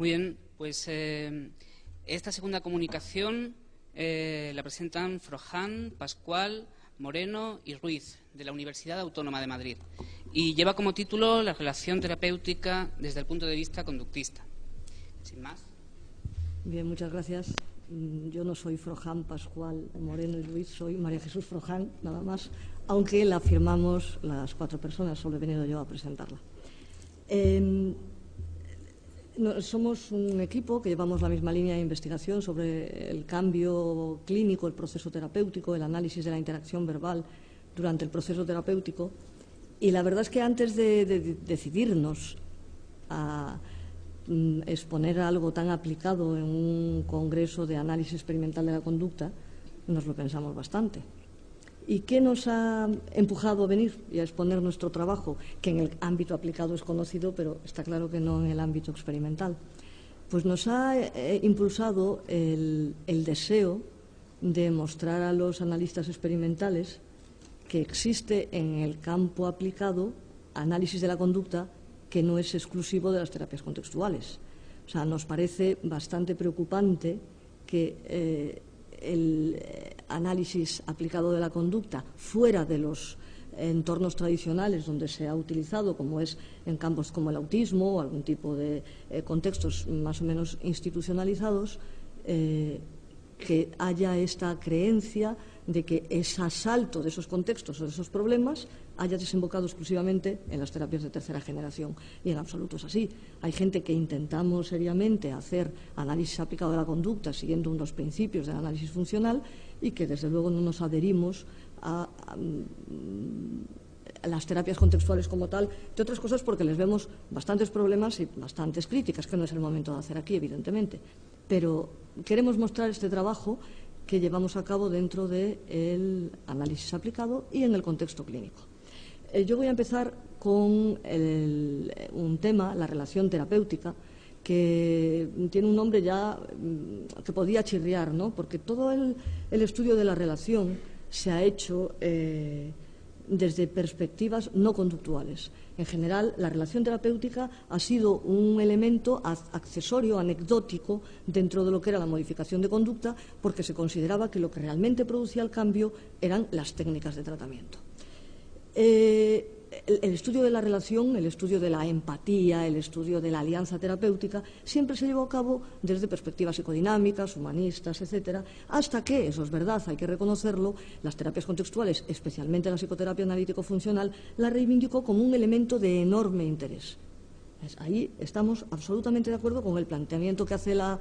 Muy bien, pues esta segunda comunicación la presentan Froján, Pascual, Moreno y Ruiz, de la Universidad Autónoma de Madrid, y lleva como título La relación terapéutica desde el punto de vista conductista. Sin más. Bien, muchas gracias. Yo no soy Froján, Pascual, Moreno y Ruiz, soy María Jesús Froján, nada más, aunque la firmamos las 4 personas, solo he venido yo a presentarla. Somos un equipo que llevamos la misma línea de investigación sobre el cambio clínico, el proceso terapéutico, el análisis de la interacción verbal durante el proceso terapéutico. Y la verdad es que antes de decidirnos a exponer algo tan aplicado en un congreso de análisis experimental de la conducta, nos lo pensamos bastante. ¿Y qué nos ha empujado a venir y a exponer nuestro trabajo, que en el ámbito aplicado es conocido, pero está claro que no en el ámbito experimental? Pues nos ha impulsado el deseo de mostrar a los analistas experimentales que existe en el campo aplicado análisis de la conducta que no es exclusivo de las terapias contextuales. O sea, nos parece bastante preocupante que el análisis aplicado de la conducta fuera de los entornos tradicionales donde se ha utilizado, como es en campos como el autismo o algún tipo de contextos más o menos institucionalizados, que haya esta creencia de que ese salto de esos contextos o de esos problemas haya desembocado exclusivamente en las terapias de tercera generación. Y en absoluto es así. Hay gente que intentamos seriamente hacer análisis aplicado de la conducta siguiendo unos principios del análisis funcional y que desde luego no nos adherimos a las terapias contextuales como tal, de otras cosas porque les vemos bastantes problemas y bastantes críticas, que no es el momento de hacer aquí, evidentemente. Pero queremos mostrar este trabajo que llevamos a cabo dentro del análisis aplicado y en el contexto clínico. Yo voy a empezar con un tema, la relación terapéutica, que tiene un nombre ya que podía chirriar, ¿no? Porque todo el estudio de la relación se ha hecho desde perspectivas no conductuales. En general, la relación terapéutica ha sido un elemento accesorio, anecdótico, dentro de lo que era la modificación de conducta, porque se consideraba que lo que realmente producía el cambio eran las técnicas de tratamiento. El estudio de la relación, el estudio de la empatía, el estudio de la alianza terapéutica, siempre se llevó a cabo desde perspectivas psicodinámicas, humanistas, etcétera, hasta que, eso es verdad, hay que reconocerlo, las terapias contextuales, especialmente la psicoterapia analítico-funcional, la reivindicó como un elemento de enorme interés. Ahí estamos absolutamente de acuerdo con el planteamiento que hace la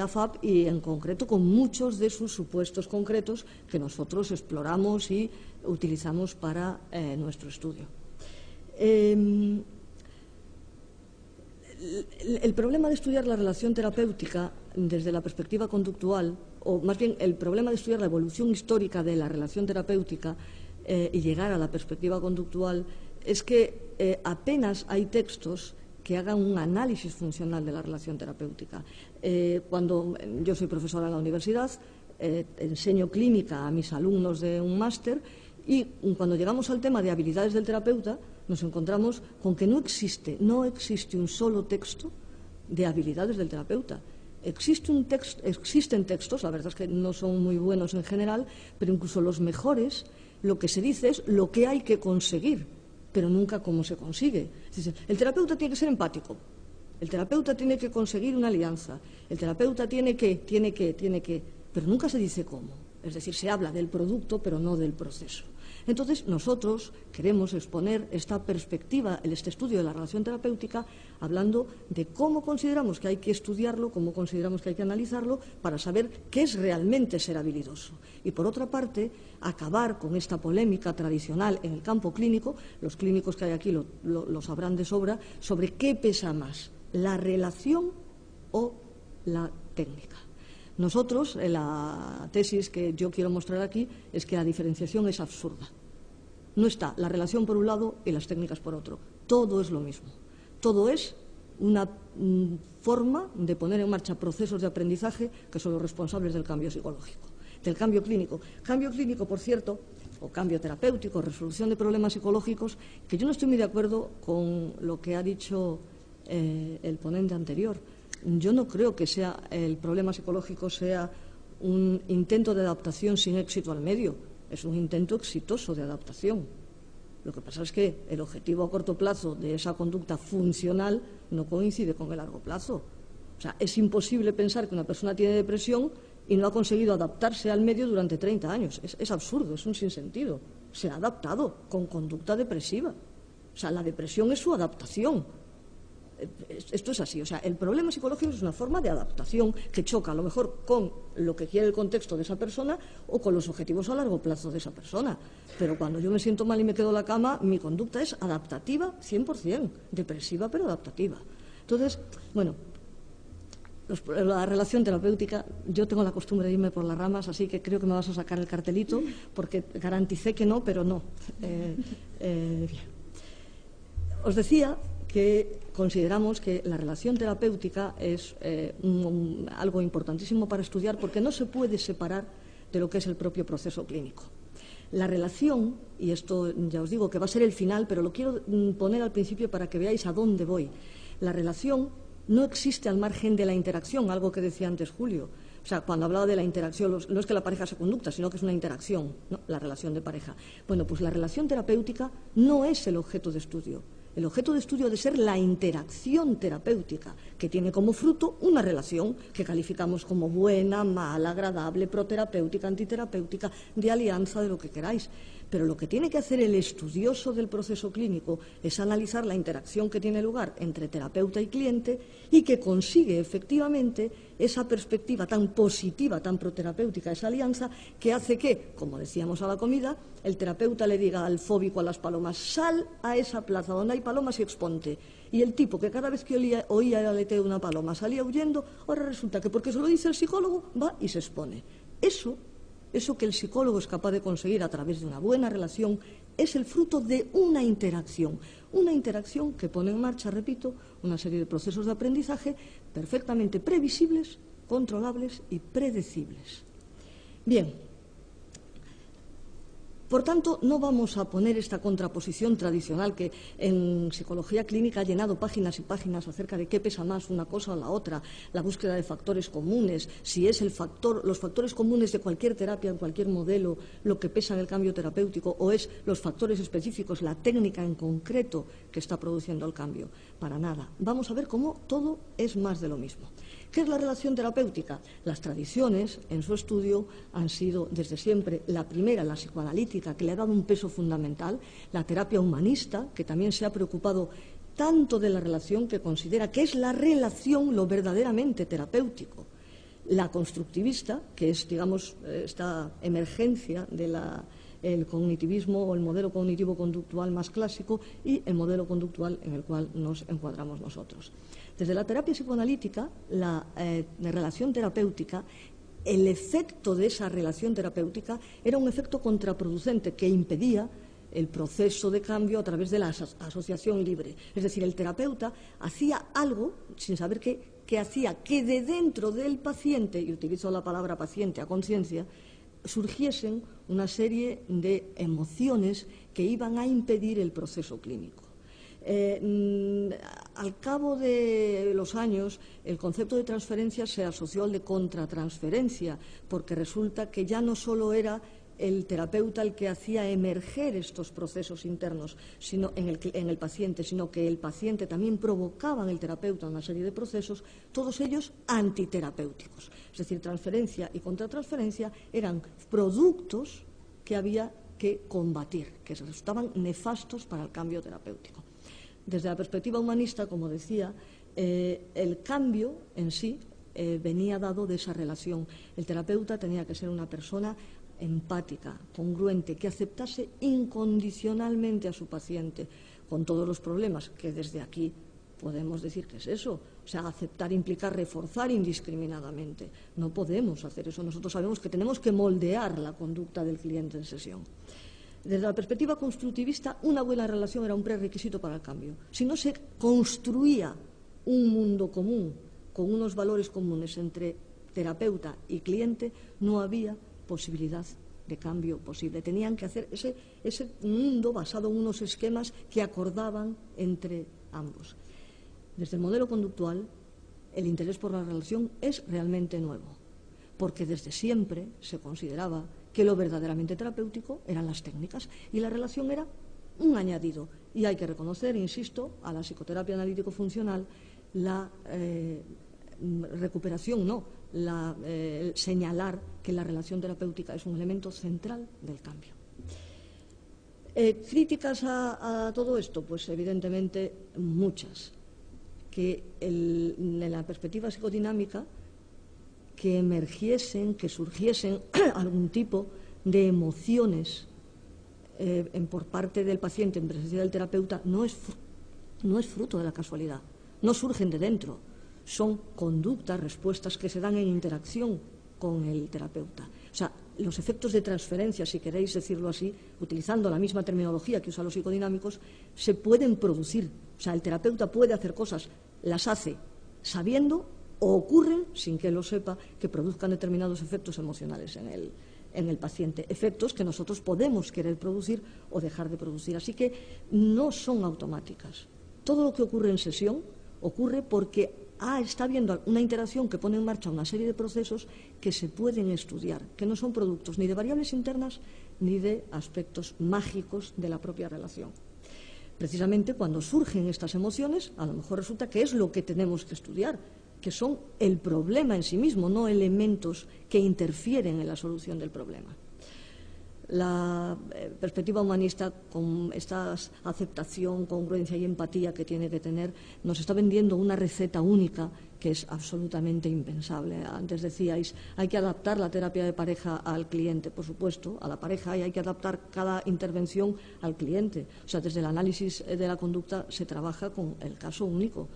FAP y, en concreto, con muchos de sus supuestos concretos que nosotros exploramos y utilizamos para nuestro estudio. El problema de estudiar la relación terapéutica desde la perspectiva conductual, o más bien el problema de estudiar la evolución histórica de la relación terapéutica y llegar a la perspectiva conductual, es que apenas hay textos que hagan un análisis funcional de la relación terapéutica. Cuando yo soy profesora en la universidad, enseño clínica a mis alumnos de un máster y cuando llegamos al tema de habilidades del terapeuta nos encontramos con que no existe un solo texto de habilidades del terapeuta. Existen textos, la verdad es que no son muy buenos en general, pero incluso los mejores, lo que se dice es lo que hay que conseguir, pero nunca cómo se consigue. Es decir, el terapeuta tiene que ser empático, el terapeuta tiene que conseguir una alianza, el terapeuta tiene que, pero nunca se dice cómo. Es decir, se habla del producto, pero no del proceso. Entonces, nosotros queremos exponer esta perspectiva, este estudio de la relación terapéutica, hablando de cómo consideramos que hay que estudiarlo, cómo consideramos que hay que analizarlo, para saber qué es realmente ser habilidoso. Y, por otra parte, acabar con esta polémica tradicional en el campo clínico, los clínicos que hay aquí lo sabrán de sobra, sobre qué pesa más, la relación o la técnica. Nosotros, la tesis que yo quiero mostrar aquí es que la diferenciación es absurda. No está la relación por un lado y las técnicas por otro. Todo es lo mismo. Todo es una forma de poner en marcha procesos de aprendizaje que son los responsables del cambio psicológico, del cambio clínico. Cambio clínico, por cierto, o cambio terapéutico, resolución de problemas psicológicos, que yo no estoy muy de acuerdo con lo que ha dicho el ponente anterior. yo no creo que el problema psicológico sea un intento de adaptación sin éxito al medio, es un intento exitoso de adaptación. Lo que pasa es que el objetivo a corto plazo de esa conducta funcional no coincide con el largo plazo. O sea, es imposible pensar que una persona tiene depresión y no ha conseguido adaptarse al medio durante 30 años. Es absurdo, es un sinsentido. Se ha adaptado con conducta depresiva. O sea, la depresión es su adaptación. Esto es así. O sea, el problema psicológico es una forma de adaptación que choca a lo mejor con lo que quiere el contexto de esa persona o con los objetivos a largo plazo de esa persona. Pero cuando yo me siento mal y me quedo en la cama, mi conducta es adaptativa 100%, depresiva pero adaptativa. Entonces, bueno, la relación terapéutica, yo tengo la costumbre de irme por las ramas, así que creo que me vas a sacar el cartelito, porque garanticé que no, pero no. Bien. Os decía que consideramos que la relación terapéutica es algo importantísimo para estudiar porque no se puede separar de lo que es el propio proceso clínico. La relación, y esto ya os digo que va a ser el final, pero lo quiero poner al principio para que veáis a dónde voy. La relación no existe al margen de la interacción, algo que decía antes Julio. O sea, cuando hablaba de la interacción, no es que la pareja se conducta, sino que es una interacción, ¿no? La relación de pareja. Bueno, pues la relación terapéutica no es el objeto de estudio. El objeto de estudio ha de ser la interacción terapéutica, que tiene como fruto una relación que calificamos como buena, mala, agradable, proterapéutica, antiterapéutica, de alianza, de lo que queráis. Pero lo que tiene que hacer el estudioso del proceso clínico es analizar la interacción que tiene lugar entre terapeuta y cliente y que consigue efectivamente esa perspectiva tan positiva, tan proterapéutica, esa alianza que hace que, como decíamos a la comida, el terapeuta le diga al fóbico a las palomas: sal a esa plaza donde hay palomas y exponte. Y el tipo que cada vez que oía el aleteo de una paloma salía huyendo, ahora resulta que porque se lo dice el psicólogo va y se expone. Eso que el psicólogo es capaz de conseguir a través de una buena relación es el fruto de una interacción que pone en marcha, repito, una serie de procesos de aprendizaje perfectamente previsibles, controlables y predecibles. Bien. Por tanto, no vamos a poner esta contraposición tradicional que en psicología clínica ha llenado páginas y páginas acerca de qué pesa más una cosa o la otra, la búsqueda de factores comunes, si es los factores comunes de cualquier terapia, en cualquier modelo, lo que pesa en el cambio terapéutico, o es los factores específicos, la técnica en concreto que está produciendo el cambio. Para nada. Vamos a ver cómo todo es más de lo mismo. ¿Qué es la relación terapéutica? Las tradiciones, en su estudio, han sido desde siempre la primera, la psicoanalítica, que le ha dado un peso fundamental, la terapia humanista, que también se ha preocupado tanto de la relación que considera que es la relación lo verdaderamente terapéutico, la constructivista, que es, digamos, esta emergencia del cognitivismo o el modelo cognitivo-conductual más clásico y el modelo conductual en el cual nos encuadramos nosotros. Desde la terapia psicoanalítica, la relación terapéutica, el efecto de esa relación terapéutica era un efecto contraproducente que impedía el proceso de cambio a través de la asociación libre. Es decir, el terapeuta hacía algo, sin saber qué hacía, que de dentro del paciente, y utilizo la palabra paciente a conciencia, surgiesen una serie de emociones que iban a impedir el proceso clínico. Al cabo de los años, el concepto de transferencia se asoció al de contratransferencia, porque resulta que ya no solo era el terapeuta el que hacía emerger estos procesos internos en el paciente, sino que el paciente también provocaba en el terapeuta una serie de procesos, todos ellos antiterapéuticos. Es decir, transferencia y contratransferencia eran productos que había que combatir, que resultaban nefastos para el cambio terapéutico. Desde la perspectiva humanista, como decía, el cambio en sí venía dado de esa relación. El terapeuta tenía que ser una persona empática, congruente, que aceptase incondicionalmente a su paciente, con todos los problemas, que desde aquí podemos decir que es eso. O sea, aceptar implica reforzar indiscriminadamente. No podemos hacer eso. Nosotros sabemos que tenemos que moldear la conducta del cliente en sesión. Desde la perspectiva constructivista, una buena relación era un prerequisito para el cambio. Si no se construía un mundo común, con unos valores comunes entre terapeuta y cliente, no había posibilidad de cambio posible. Tenían que hacer ese mundo basado en unos esquemas que acordaban entre ambos. Desde el modelo conductual, el interés por la relación es realmente nuevo, porque desde siempre se consideraba que lo verdaderamente terapéutico eran las técnicas y la relación era un añadido. Y hay que reconocer, insisto, a la psicoterapia analítico-funcional la recuperación, señalar que la relación terapéutica es un elemento central del cambio. ¿Críticas a todo esto? Pues evidentemente muchas. Que en la perspectiva psicodinámica que emergiesen, que surgiesen algún tipo de emociones por parte del paciente en presencia del terapeuta no es fruto de la casualidad, no surgen de dentro, son conductas, respuestas que se dan en interacción con el terapeuta. O sea, los efectos de transferencia, si queréis decirlo así, utilizando la misma terminología que usan los psicodinámicos, se pueden producir. O sea, el terapeuta puede hacer cosas, las hace sabiendo o ocurren, sin que lo sepa, que produzcan determinados efectos emocionales en el paciente. Efectos que nosotros podemos querer producir o dejar de producir. Así que no son automáticas. Todo lo que ocurre en sesión ocurre porque está habiendo una interacción que pone en marcha una serie de procesos que se pueden estudiar, que no son productos ni de variables internas ni de aspectos mágicos de la propia relación. Precisamente cuando surgen estas emociones, a lo mejor resulta que es lo que tenemos que estudiar, que son el problema en sí mismo, no elementos que interfieren en la solución del problema. La perspectiva humanista, con esta aceptación, congruencia y empatía que tiene que tener, nos está vendiendo una receta única que es absolutamente impensable. Antes decíais, hay que adaptar la terapia de pareja al cliente, por supuesto, a la pareja, y hay que adaptar cada intervención al cliente. O sea, desde el análisis de la conducta se trabaja con el caso único.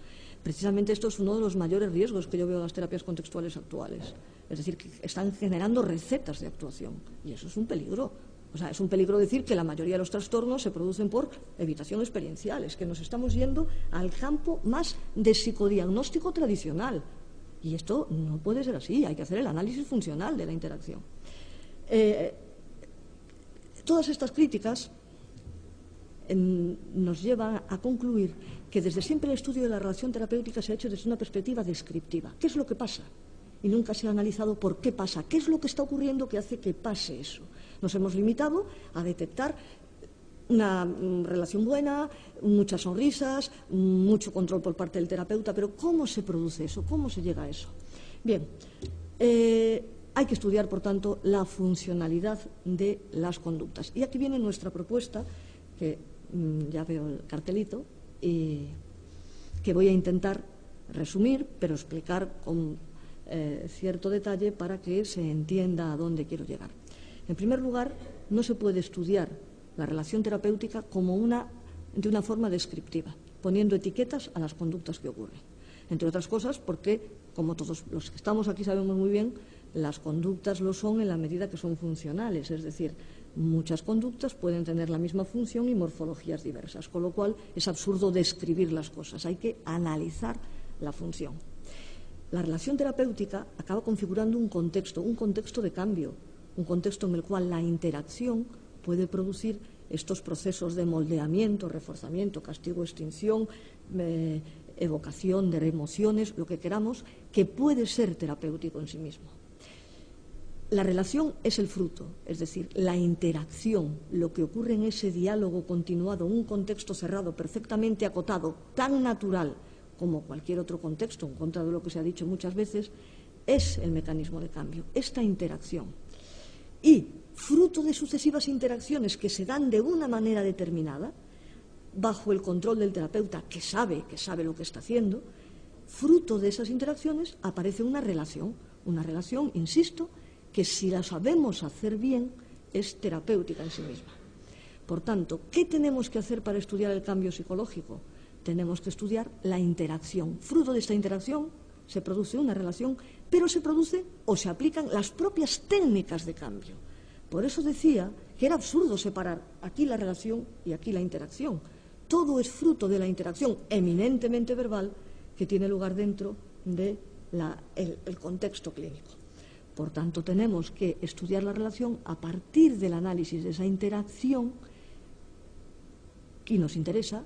Precisamente esto es uno de los mayores riesgos que yo veo en las terapias contextuales actuales. Es decir, que están generando recetas de actuación y eso es un peligro. O sea, es un peligro decir que la mayoría de los trastornos se producen por evitación experiencial. Es que nos estamos yendo al campo más de psicodiagnóstico tradicional. Y esto no puede ser así. Hay que hacer el análisis funcional de la interacción. Todas estas críticas nos llevan a concluir que desde siempre el estudio de la relación terapéutica se ha hecho desde una perspectiva descriptiva. ¿Qué es lo que pasa? Y nunca se ha analizado por qué pasa, qué es lo que está ocurriendo que hace que pase eso. Nos hemos limitado a detectar una relación buena, muchas sonrisas, mucho control por parte del terapeuta, pero ¿cómo se produce eso? ¿Cómo se llega a eso? Bien, hay que estudiar, por tanto, la funcionalidad de las conductas. Y aquí viene nuestra propuesta, que ya veo el cartelito, y que voy a intentar resumir, pero explicar con cierto detalle para que se entienda a dónde quiero llegar. En primer lugar, no se puede estudiar la relación terapéutica de una forma descriptiva, poniendo etiquetas a las conductas que ocurren. Entre otras cosas porque, como todos los que estamos aquí sabemos muy bien, las conductas lo son en la medida que son funcionales, es decir, muchas conductas pueden tener la misma función y morfologías diversas, con lo cual es absurdo describir las cosas, hay que analizar la función. La relación terapéutica acaba configurando un contexto de cambio, un contexto en el cual la interacción puede producir estos procesos de moldeamiento, reforzamiento, castigo, extinción, evocación de emociones, lo que queramos, que puede ser terapéutico en sí mismo. La relación es el fruto, es decir, la interacción, lo que ocurre en ese diálogo continuado, un contexto cerrado, perfectamente acotado, tan natural como cualquier otro contexto, en contra de lo que se ha dicho muchas veces, es el mecanismo de cambio, esta interacción. Y, fruto de sucesivas interacciones que se dan de una manera determinada, bajo el control del terapeuta, que sabe lo que está haciendo, fruto de esas interacciones aparece una relación, insisto, que si la sabemos hacer bien, es terapéutica en sí misma. Por tanto, ¿qué tenemos que hacer para estudiar el cambio psicológico? Tenemos que estudiar la interacción. Fruto de esta interacción se produce una relación, pero se produce o se aplican las propias técnicas de cambio. Por eso decía que era absurdo separar aquí la relación y aquí la interacción. Todo es fruto de la interacción eminentemente verbal que tiene lugar dentro del contexto clínico. Por tanto, tenemos que estudiar la relación a partir del análisis de esa interacción y nos interesa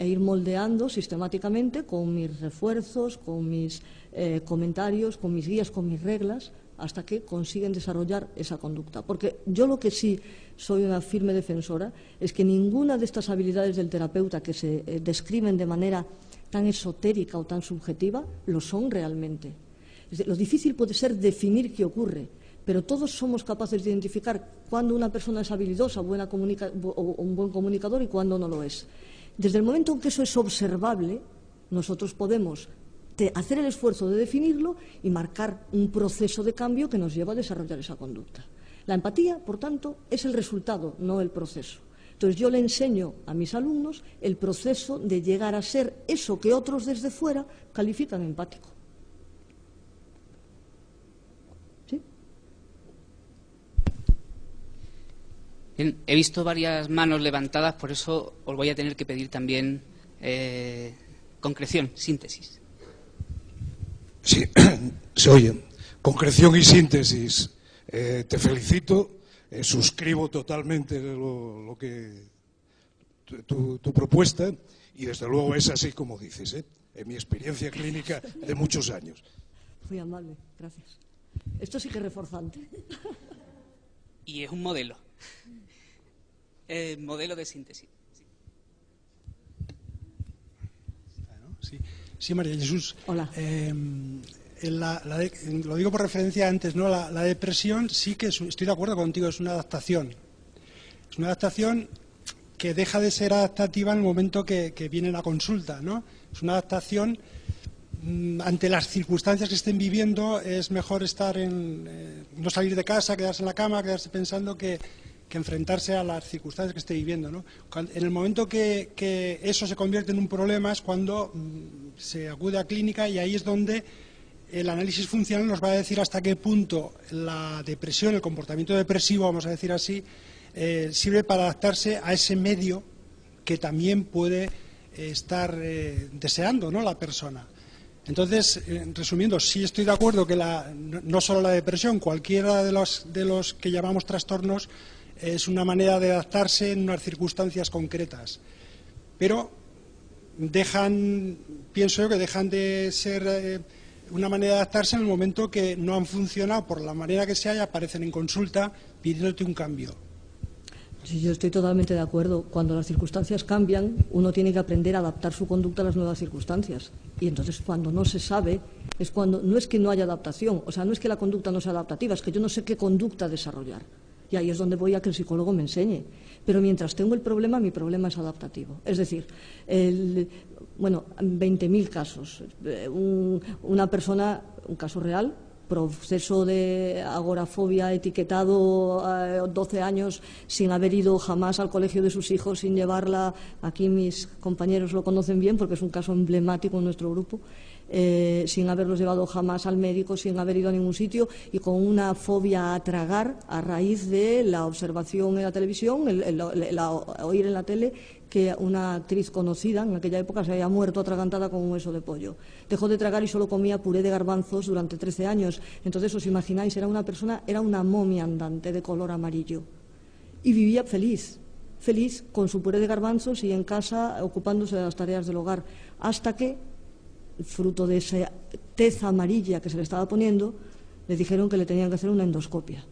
e ir moldeando sistemáticamente con mis refuerzos, con mis comentarios, con mis guías, con mis reglas, hasta que consiguen desarrollar esa conducta. Porque yo lo que sí soy una firme defensora es que ninguna de estas habilidades del terapeuta que se describen de manera tan esotérica o tan subjetiva lo son realmente. Lo difícil puede ser definir qué ocurre, pero todos somos capaces de identificar cuándo una persona es habilidosa o un buen comunicador y cuándo no lo es. Desde el momento en que eso es observable, nosotros podemos hacer el esfuerzo de definirlo y marcar un proceso de cambio que nos lleva a desarrollar esa conducta. La empatía, por tanto, es el resultado, no el proceso. Entonces yo le enseño a mis alumnos el proceso de llegar a ser eso que otros desde fuera califican empático. ¿Sí? Bien, he visto varias manos levantadas, por eso os voy a tener que pedir también concreción, síntesis. Sí, se oye. Concreción y síntesis. Te felicito. Suscribo totalmente lo que tu propuesta y desde luego es así como dices, en mi experiencia clínica de muchos años. Muy amable, gracias. Esto sí que es reforzante. Y es un modelo. Modelo de síntesis. Sí, María Jesús. Hola. Lo digo por referencia antes, ¿no? La depresión sí que estoy de acuerdo contigo, es una adaptación. Es una adaptación que deja de ser adaptativa en el momento que viene la consulta, ¿no? Es una adaptación ante las circunstancias que estén viviendo. Es mejor estar no salir de casa, quedarse en la cama, quedarse pensando que enfrentarse a las circunstancias que esté viviendo, ¿no? En el momento que eso se convierte en un problema es cuando se acude a clínica, y ahí es donde el análisis funcional nos va a decir hasta qué punto la depresión, el comportamiento depresivo, vamos a decir así, sirve para adaptarse a ese medio que también puede estar deseando, ¿no?, la persona. Entonces, resumiendo, sí estoy de acuerdo que no solo la depresión, cualquiera de los que llamamos trastornos es una manera de adaptarse en unas circunstancias concretas, pero pienso yo que dejan de ser una manera de adaptarse en el momento que no han funcionado por la manera que sea y aparecen en consulta pidiéndote un cambio. Sí, yo estoy totalmente de acuerdo. Cuando las circunstancias cambian, uno tiene que aprender a adaptar su conducta a las nuevas circunstancias. Y entonces, cuando no se sabe, es cuando no es que no haya adaptación, o sea, no es que la conducta no sea adaptativa, es que yo no sé qué conducta desarrollar. Y ahí es donde voy a que el psicólogo me enseñe. Pero mientras tengo el problema, mi problema es adaptativo. Es decir, 20.000 casos. Una persona, un caso real, proceso de agorafobia, etiquetado 12 años sin haber ido jamás al colegio de sus hijos, sin llevarla. Aquí mis compañeros lo conocen bien porque es un caso emblemático en nuestro grupo. Sin haberlos llevado jamás al médico, sin haber ido a ningún sitio, y con una fobia a tragar a raíz de la observación en la televisión, el oír en la tele que una actriz conocida en aquella época se había muerto atragantada con un hueso de pollo. Dejó de tragar y solo comía puré de garbanzos durante 13 años. Entonces, os imagináis, era una momia andante de color amarillo. Y vivía feliz con su puré de garbanzos y en casa ocupándose de las tareas del hogar, hasta que, fruto de esa tez amarilla que se le estaba poniendo, le dijeron que le tenían que hacer una endoscopia.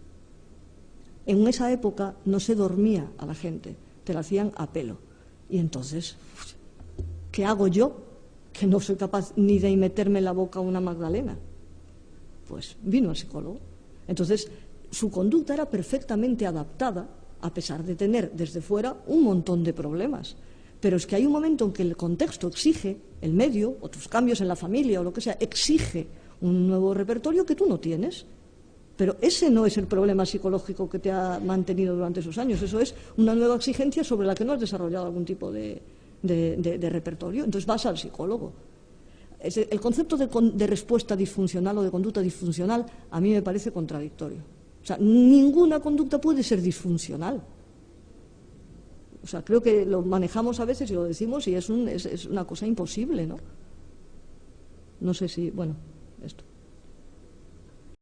En esa época no se dormía a la gente, te la hacían a pelo. Y entonces, ¿qué hago yo? Que no soy capaz ni de meterme en la boca una magdalena. Pues vino el psicólogo. Entonces, su conducta era perfectamente adaptada, a pesar de tener desde fuera un montón de problemas. Pero es que hay un momento en que el contexto exige, el medio, o tus cambios en la familia o lo que sea, exige un nuevo repertorio que tú no tienes. Pero ese no es el problema psicológico que te ha mantenido durante esos años. Eso es una nueva exigencia sobre la que no has desarrollado algún tipo de repertorio. Entonces vas al psicólogo. El concepto de respuesta disfuncional o de conducta disfuncional a mí me parece contradictorio. O sea, ninguna conducta puede ser disfuncional. O sea, creo que lo manejamos a veces y lo decimos y es una cosa imposible, ¿no? No sé si, bueno...